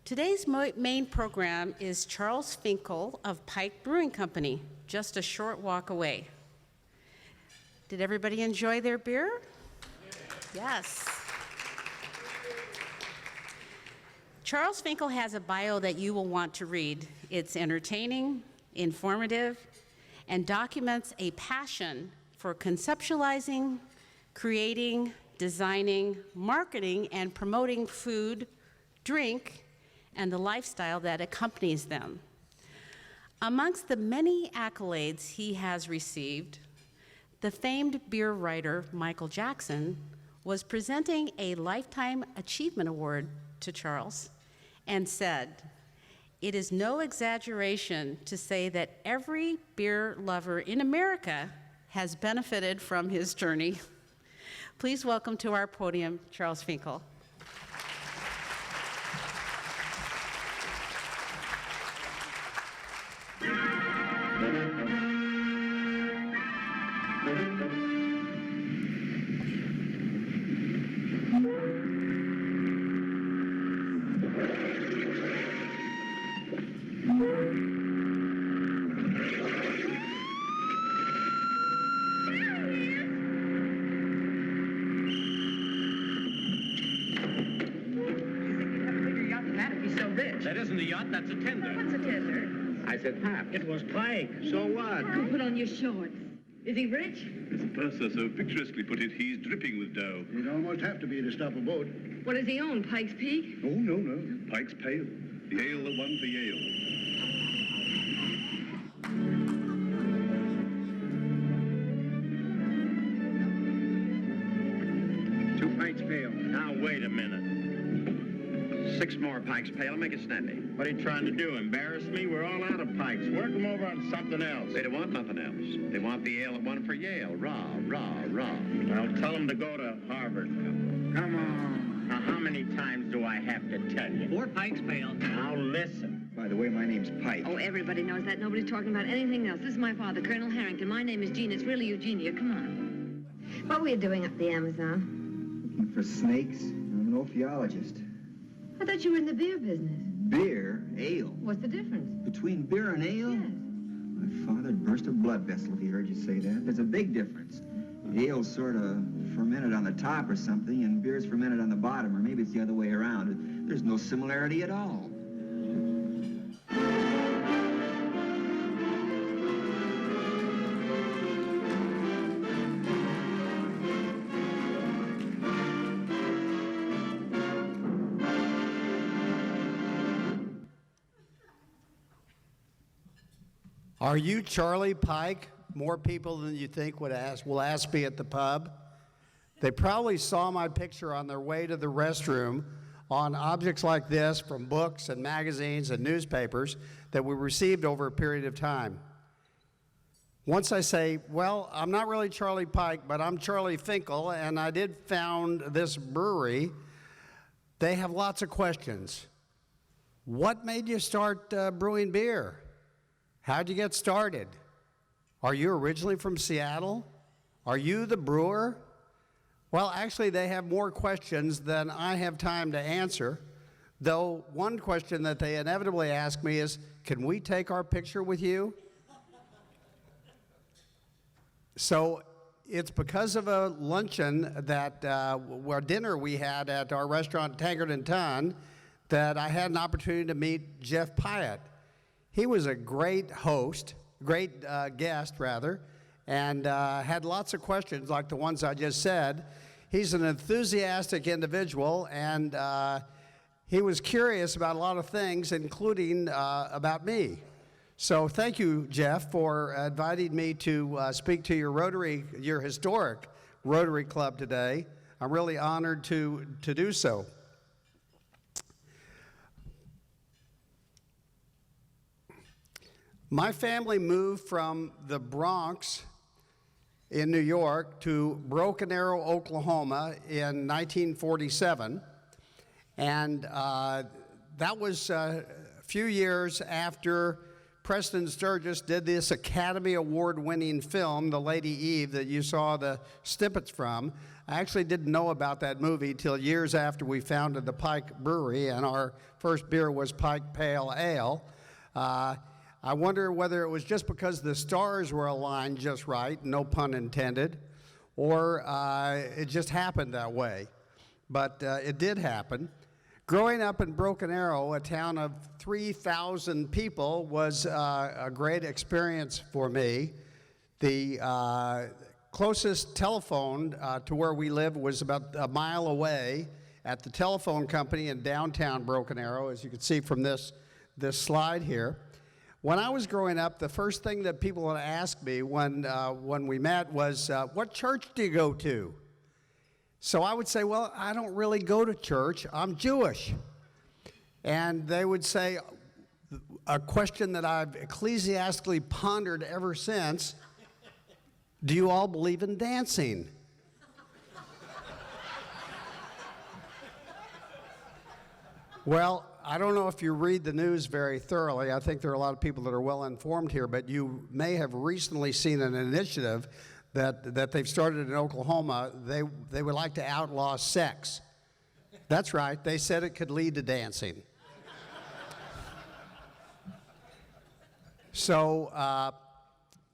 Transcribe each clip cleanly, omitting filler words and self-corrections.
Today's main program is Charles Finkel of Pike Brewing Company, just a short walk away. Did everybody enjoy their beer? Yes. Charles Finkel has a bio that you will want to read. It's entertaining, informative, and documents a passion for conceptualizing, creating, designing, marketing, and promoting food, drink, and the lifestyle that accompanies them. Amongst the many accolades he has received, the famed beer writer Michael Jackson was presenting a Lifetime Achievement Award to Charles and said, "It is no exaggeration to say that every beer lover in America has benefited from his journey." Please welcome to our podium, Charles Finkel. That isn't a yacht, that's a tender. What's a tender? I said half. It was Pike. So what? Go put on your shorts. Is he rich? As the purser so picturesquely put it, he's dripping with dough. You'd almost have to be to stop a boat. What does he own, Pike's Peak? Oh, no. Pike's Pale. The ale that won for Yale. Two pints pale. Now, wait a minute. 6 more Pike's Pale, make it snappy. What are you trying to do, embarrass me? We're all out of Pikes. Work them over on something else. They don't want nothing else. They want the ale that won for Yale. Rah. Well, tell them to go to Harvard. Come on. Now, how many times do I have to tell you? 4 Pike's Pale. Now, listen. By the way, my name's Pike. Oh, everybody knows that. Nobody's talking about anything else. This is my father, Colonel Harrington. My name is Jean. It's really Eugenia. Come on. What were you doing up the Amazon? Looking for snakes. I'm an ophiologist. I thought you were in the beer business. Beer, ale. What's the difference? Between beer and ale? Yes. My father'd burst a blood vessel if he heard you say that. There's a big difference. Ale's sort of fermented on the top or something, and beer's fermented on the bottom, or maybe it's the other way around. There's no similarity at all. Are you Charlie Pike? More people than you think will ask me at the pub. They probably saw my picture on their way to the restroom on objects like this from books and magazines and newspapers that we received over a period of time. Once I say, well, I'm not really Charlie Pike, but I'm Charlie Finkel, and I did found this brewery, they have lots of questions. What made you start brewing beer? How'd you get started? Are you originally from Seattle? Are you the brewer? Well, actually, they have more questions than I have time to answer, though one question that they inevitably ask me is, can we take our picture with you? So it's because of a luncheon that, or dinner we had at our restaurant, Tankard and Ton, that I had an opportunity to meet Jeff Pyatt. He was a great host, guest rather, and had lots of questions like the ones I just said. He's an enthusiastic individual, and he was curious about a lot of things, including about me. So thank you, Jeff, for inviting me to speak to your historic Rotary Club today. I'm really honored to do so. My family moved from the Bronx in New York to Broken Arrow, Oklahoma in 1947. And that was a few years after Preston Sturgis did this Academy Award-winning film, The Lady Eve, that you saw the snippets from. I actually didn't know about that movie till years after we founded the Pike Brewery, and our first beer was Pike Pale Ale. I wonder whether it was just because the stars were aligned just right, no pun intended, or it just happened that way. But it did happen. Growing up in Broken Arrow, a town of 3,000 people, was a great experience for me. The closest telephone to where we live was about a mile away at the telephone company in downtown Broken Arrow, as you can see from this slide here. When I was growing up, the first thing that people would ask me when we met was, what church do you go to? So I would say, well, I don't really go to church, I'm Jewish. And they would say, a question that I've ecclesiastically pondered ever since, do you all believe in dancing? Well, I don't know if you read the news very thoroughly. I think there are a lot of people that are well informed here, but you may have recently seen an initiative that they've started in Oklahoma. They would like to outlaw sex. That's right, they said it could lead to dancing. So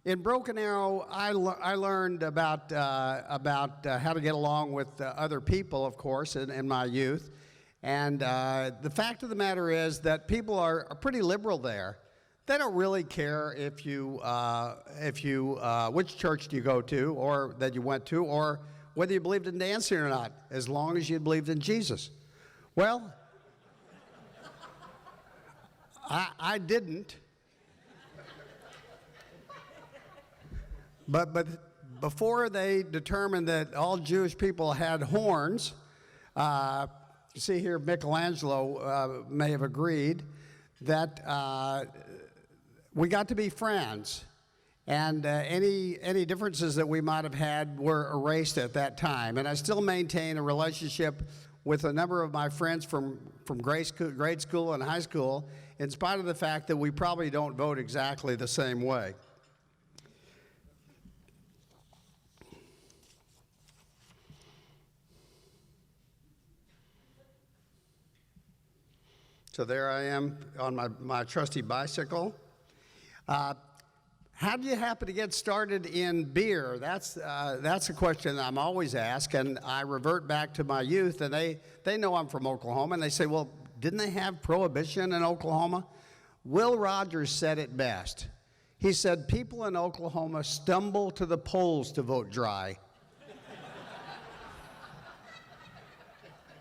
in Broken Arrow, I learned about how to get along with other people, of course, in my youth. And the fact of the matter is that people are pretty liberal there. They don't really care if you which church do you go to, or that you went to, or whether you believed in dancing or not, as long as you believed in Jesus. Well, I didn't. But before they determined that all Jewish people had horns, you see here Michelangelo may have agreed that we got to be friends, and any differences that we might have had were erased at that time. And I still maintain a relationship with a number of my friends from grade school and high school, in spite of the fact that we probably don't vote exactly the same way. So there I am on my trusty bicycle. How do you happen to get started in beer? That's a question I'm always asked, and I revert back to my youth, and they know I'm from Oklahoma, and they say, well, didn't they have prohibition in Oklahoma? Will Rogers said it best. He said, people in Oklahoma stumble to the polls to vote dry.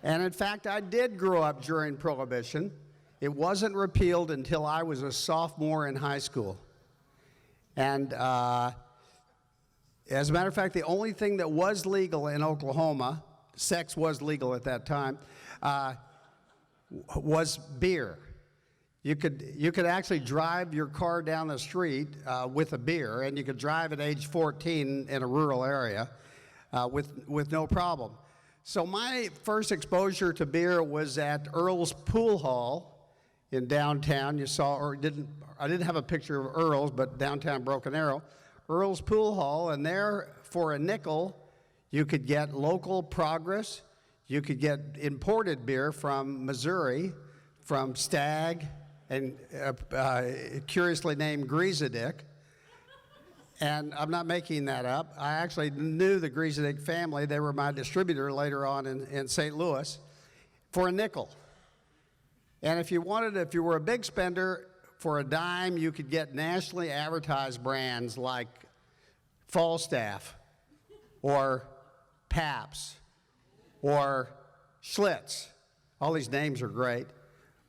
And in fact, I did grow up during Prohibition. It wasn't repealed until I was a sophomore in high school. And as a matter of fact, the only thing that was legal in Oklahoma, sex was legal at that time, was beer. You could actually drive your car down the street with a beer, and you could drive at age 14 in a rural area with no problem. So my first exposure to beer was at Earl's Pool Hall in downtown. You saw, or I didn't have a picture of Earl's, but downtown Broken Arrow. Earl's Pool Hall, and there for a nickel, you could get local Progress, you could get imported beer from Missouri, from Stag, and curiously named Griesedick. And I'm not making that up. I actually knew the Griesedick family. They were my distributor later on in St. Louis for a nickel. And if you were a big spender, for a dime, you could get nationally advertised brands like Falstaff or Pabst or Schlitz. All these names are great.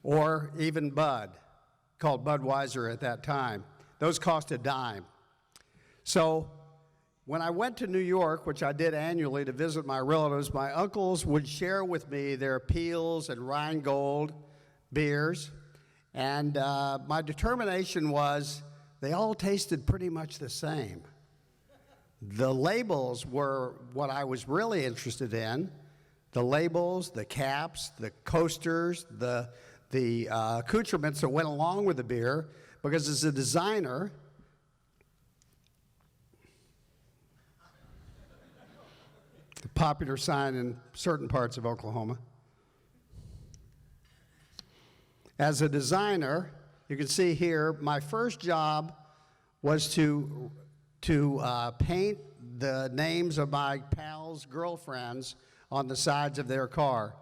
Or even Bud, called Budweiser at that time. Those cost a dime. So when I went to New York, which I did annually to visit my relatives, my uncles would share with me their Peels and Rheingold beers. And my determination was they all tasted pretty much the same. The labels were what I was really interested in. The labels, the caps, the coasters, the accoutrements that went along with the beer. because as a designer, the popular sign in certain parts of Oklahoma, as a designer, you can see here, my first job was to paint the names of my pals' girlfriends on the sides of their car.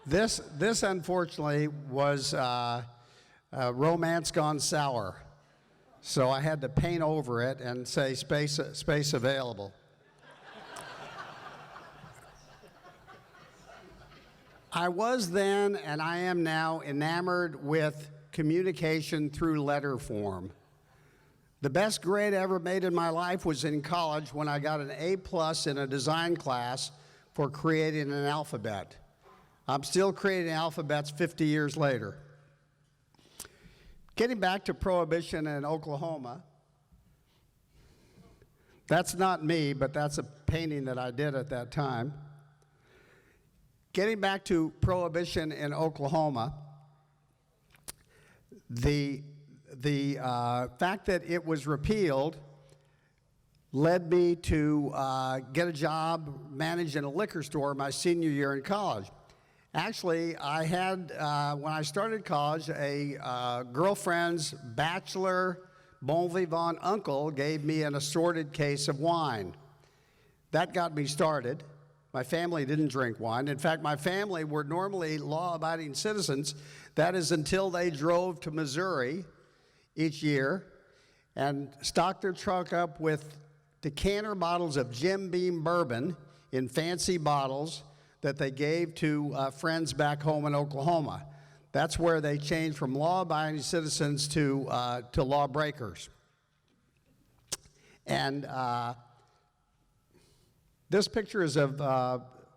This unfortunately was romance gone sour, so I had to paint over it and say space available. I was then, and I am now, enamored with communication through letter form. The best grade I ever made in my life was in college when I got an A+ in a design class for creating an alphabet. I'm still creating alphabets 50 years later. Getting back to Prohibition in Oklahoma, that's not me, but that's a painting that I did at that time. Getting back to Prohibition in Oklahoma, the fact that it was repealed led me to get a job managing a liquor store my senior year in college. Actually, I had, when I started college, a girlfriend's bachelor bon vivant uncle gave me an assorted case of wine. That got me started. My family didn't drink wine. In fact, my family were normally law-abiding citizens. That is until they drove to Missouri each year and stocked their truck up with decanter bottles of Jim Beam bourbon in fancy bottles that they gave to friends back home in Oklahoma. That's where they changed from law-abiding citizens to lawbreakers. And this picture is of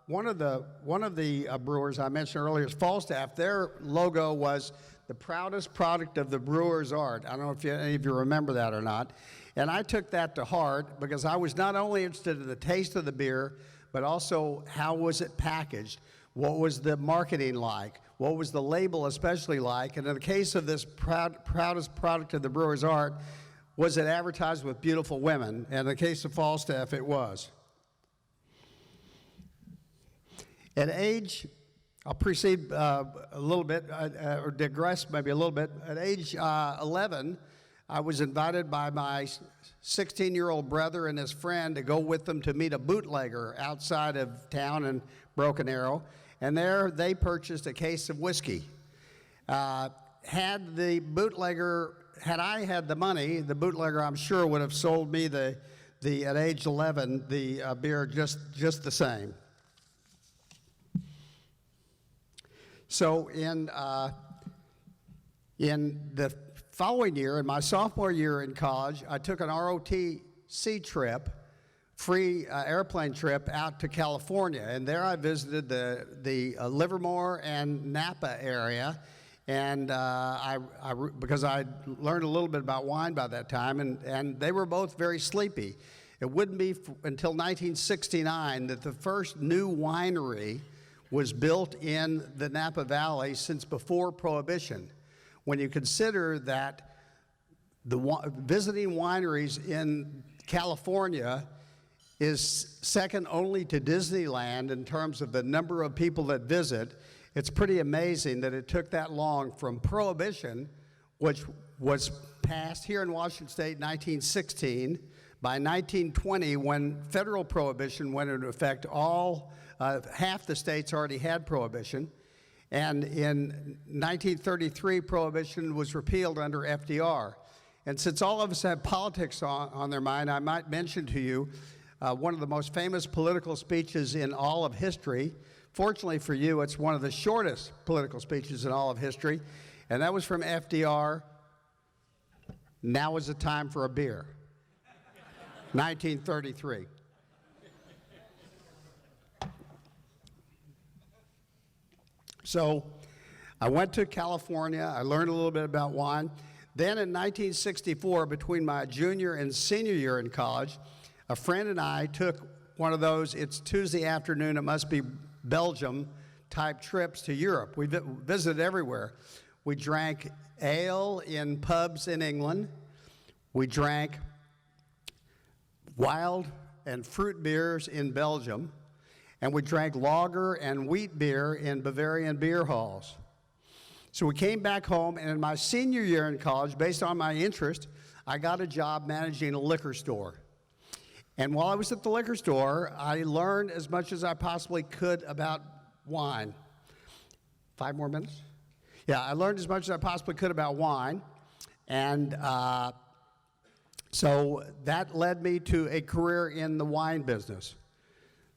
one of the brewers I mentioned earlier, is Falstaff. Their logo was the proudest product of the brewer's art. I don't know if any of you remember that or not. And I took that to heart because I was not only interested in the taste of the beer, but also how was it packaged? What was the marketing like? What was the label especially like? And in the case of this proudest product of the brewer's art, was it advertised with beautiful women? And in the case of Falstaff, it was. At age, I'll proceed a little bit, or digress maybe a little bit. At age 11, I was invited by my 16-year-old brother and his friend to go with them to meet a bootlegger outside of town in Broken Arrow. And there they purchased a case of whiskey. Had I had the money, the bootlegger, I'm sure, would have sold me at age 11, the beer just the same. So in the following year, in my sophomore year in college, I took an ROTC trip, free airplane trip out to California, and there I visited the Livermore and Napa area, and because I learned a little bit about wine by that time, and they were both very sleepy. It wouldn't be until 1969 that the first new winery was built in the Napa Valley since before Prohibition. When you consider that visiting wineries in California is second only to Disneyland in terms of the number of people that visit, it's pretty amazing that it took that long from Prohibition, which was passed here in Washington State in 1916. By 1920, when federal prohibition went into effect, half the states already had prohibition. And in 1933, prohibition was repealed under FDR. And since all of us have politics on their mind, I might mention to you one of the most famous political speeches in all of history. Fortunately for you, it's one of the shortest political speeches in all of history. And that was from FDR. Now is the time for a beer. 1933. So I went to California. I learned a little bit about wine. Then in 1964, between my junior and senior year in college, a friend and I took one of those, it's Tuesday afternoon, it must be Belgium type trips to Europe. We visited everywhere. We drank ale in pubs in England. We drank wild and fruit beers in Belgium. And we drank lager and wheat beer in Bavarian beer halls. So we came back home, and in my senior year in college, based on my interest, I got a job managing a liquor store. And while I was at the liquor store, I learned as much as I possibly could about wine. 5 more minutes? Yeah, I learned as much as I possibly could about wine. And so that led me to a career in the wine business,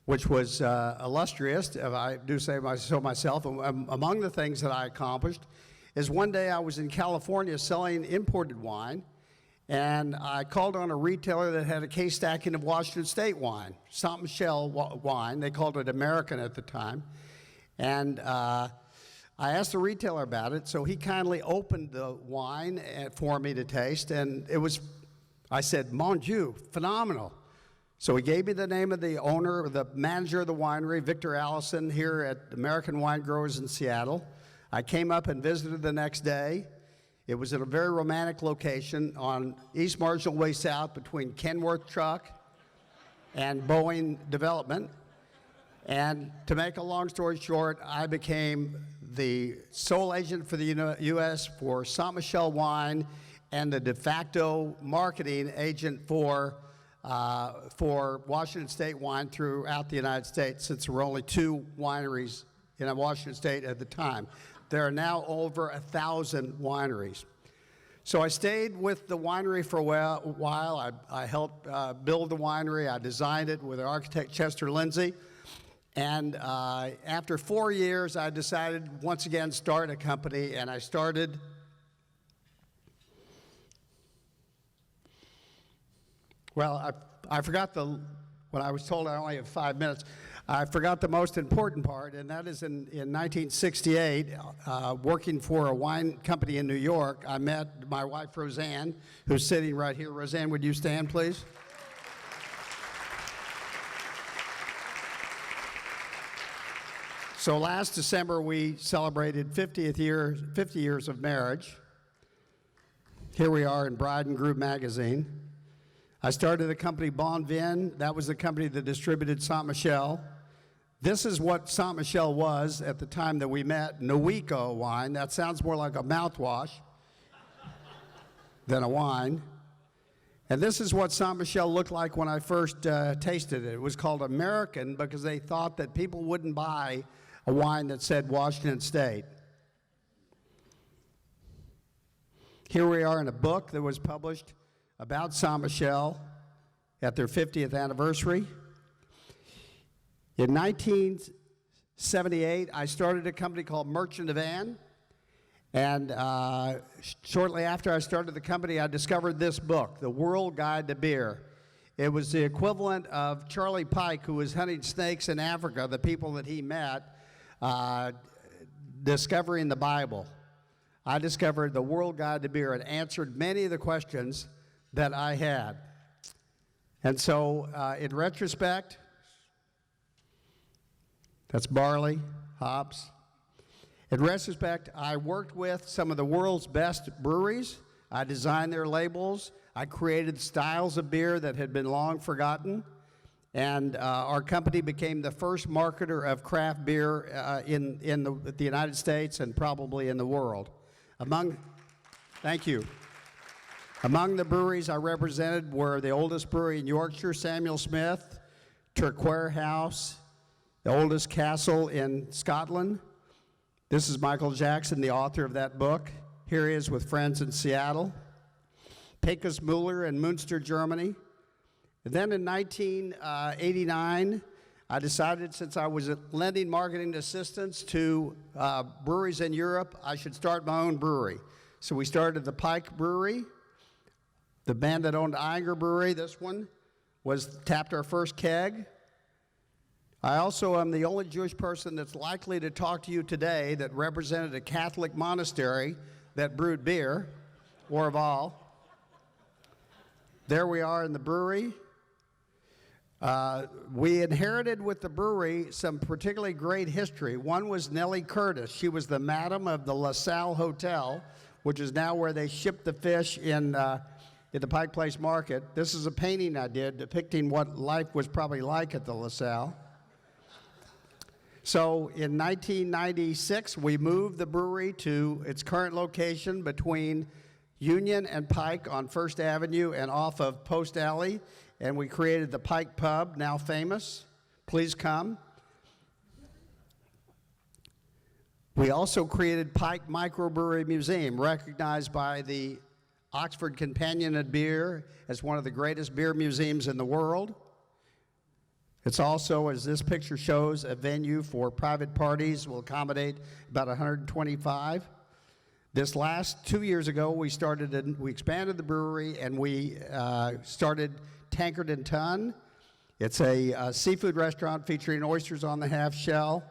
which was illustrious, if I do say so myself. Among the things that I accomplished is one day I was in California selling imported wine, and I called on a retailer that had a case stacking of Washington State wine, Saint Michel wine. They called it American at the time. And I asked the retailer about it, so he kindly opened the wine for me to taste, and it was, I said, mon Dieu, phenomenal. So he gave me the name of the owner, the manager of the winery, Victor Allison, here at American Wine Growers in Seattle. I came up and visited the next day. It was at a very romantic location on East Marginal Way South between Kenworth Truck and Boeing Development. And to make a long story short, I became the sole agent for the U.S. for Saint Michel wine and the de facto marketing agent for Washington State wine throughout the United States, since there were only 2 wineries in Washington State at the time. There are now over 1,000 wineries. So I stayed with the winery for a while. I helped build the winery. I designed it with architect Chester Lindsay. And after 4 years, I decided once again to start a company, and I started Well, I forgot when I was told I only have 5 minutes, I forgot the most important part, and that is in 1968, working for a wine company in New York, I met my wife, Roseanne, who's sitting right here. Roseanne, would you stand, please? So last December, we celebrated 50 years of marriage. Here we are in Bride and Groom magazine. I started the company Bon Vin. That was the company that distributed Saint Michel. This is what Saint Michel was at the time that we met, Nowico wine. That sounds more like a mouthwash than a wine. And this is what Saint Michel looked like when I first tasted it. It was called American because they thought that people wouldn't buy a wine that said Washington State. Here we are in a book that was published about Saint Michel at their 50th anniversary. In 1978, I started a company called Merchant of Anne, and shortly after I started the company, I discovered this book, The World Guide to Beer. It was the equivalent of Charlie Pike, who was hunting snakes in Africa, the people that he met, discovering the Bible. I discovered The World Guide to Beer and answered many of the questions that I had. And so, in retrospect, that's barley, hops. In retrospect, I worked with some of the world's best breweries. I designed their labels. I created styles of beer that had been long forgotten. And our company became the first marketer of craft beer in the United States and probably in the world. Thank you. Among the breweries I represented were the oldest brewery in Yorkshire, Samuel Smith, Turquoise House, the oldest castle in Scotland. This is Michael Jackson, the author of that book. Here he is with friends in Seattle. Pecos Müller in Münster, Germany. And then in 1989, I decided, since I was lending marketing assistance to breweries in Europe, I should start my own brewery. So we started the Pike Brewery. The band that owned Iger Brewery, this one, tapped our first keg. I also am the only Jewish person that's likely to talk to you today that represented a Catholic monastery that brewed beer, Orval. There we are in the brewery. We inherited with the brewery some particularly great history. One was Nellie Curtis. She was the madam of the LaSalle Hotel, which is now where they ship the fish in the Pike Place Market. This is a painting I did depicting what life was probably like at the LaSalle. So in 1996, we moved the brewery to its current location between Union and Pike on First Avenue and off of Post Alley, and we created the Pike Pub, now famous. Please come. We also created Pike Microbrewery Museum, recognized by the Oxford Companion of Beer as one of the greatest beer museums in the world. It's also, as this picture shows, a venue for private parties. Will accommodate about 125. This last 2 years ago, we expanded the brewery, and we started Tankard and Ton. It's a seafood restaurant featuring oysters on the half shell.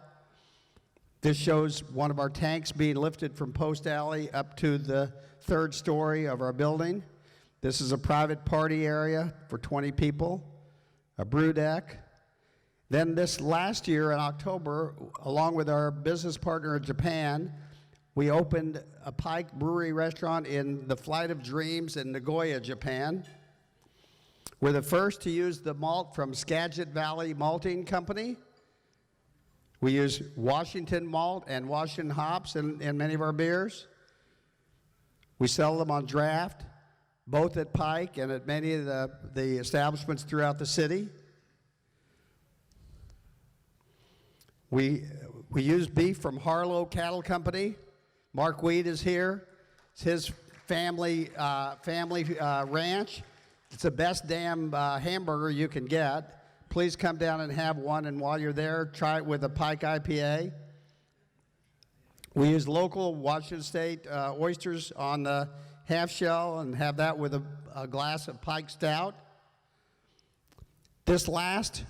This shows one of our tanks being lifted from Post Alley up to the third story of our building. This is a private party area for 20 people, a brew deck. Then this last year in October, along with our business partner in Japan, we opened a Pike Brewery restaurant in the Flight of Dreams in Nagoya, Japan. We're the first to use the malt from Skagit Valley Malting Company. We use Washington malt and Washington hops in many of our beers. We sell them on draft, both at Pike and at many of the establishments throughout the city. We use beef from Harlow Cattle Company. Mark Weed is here. It's his family ranch. It's the best damn hamburger you can get. Please come down and have one, and while you're there, try it with a Pike IPA. We use local Washington State oysters on the half shell and have that with a glass of Pike Stout. This last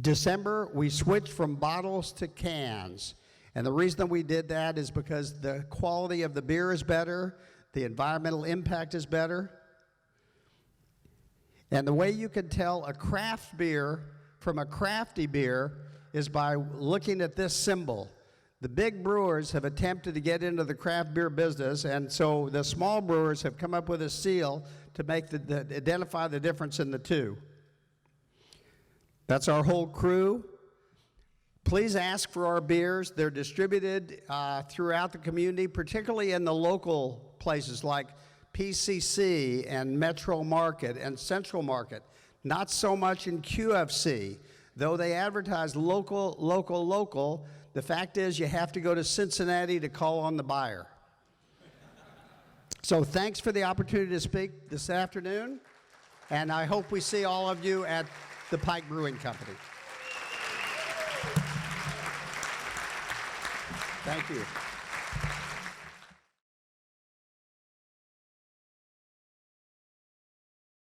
December, we switched from bottles to cans. And the reason that we did that is because the quality of the beer is better, the environmental impact is better. And the way you can tell a craft beer from a crafty beer is by looking at this symbol. The big brewers have attempted to get into the craft beer business, and so the small brewers have come up with a seal to make identify the difference in the two. That's our whole crew. Please ask for our beers. They're distributed throughout the community, particularly in the local places like PCC and Metro Market and Central Market. Not so much in QFC. Though they advertise local, local, local, the fact is you have to go to Cincinnati to call on the buyer. So thanks for the opportunity to speak this afternoon, and I hope we see all of you at the Pike Brewing Company. Thank you.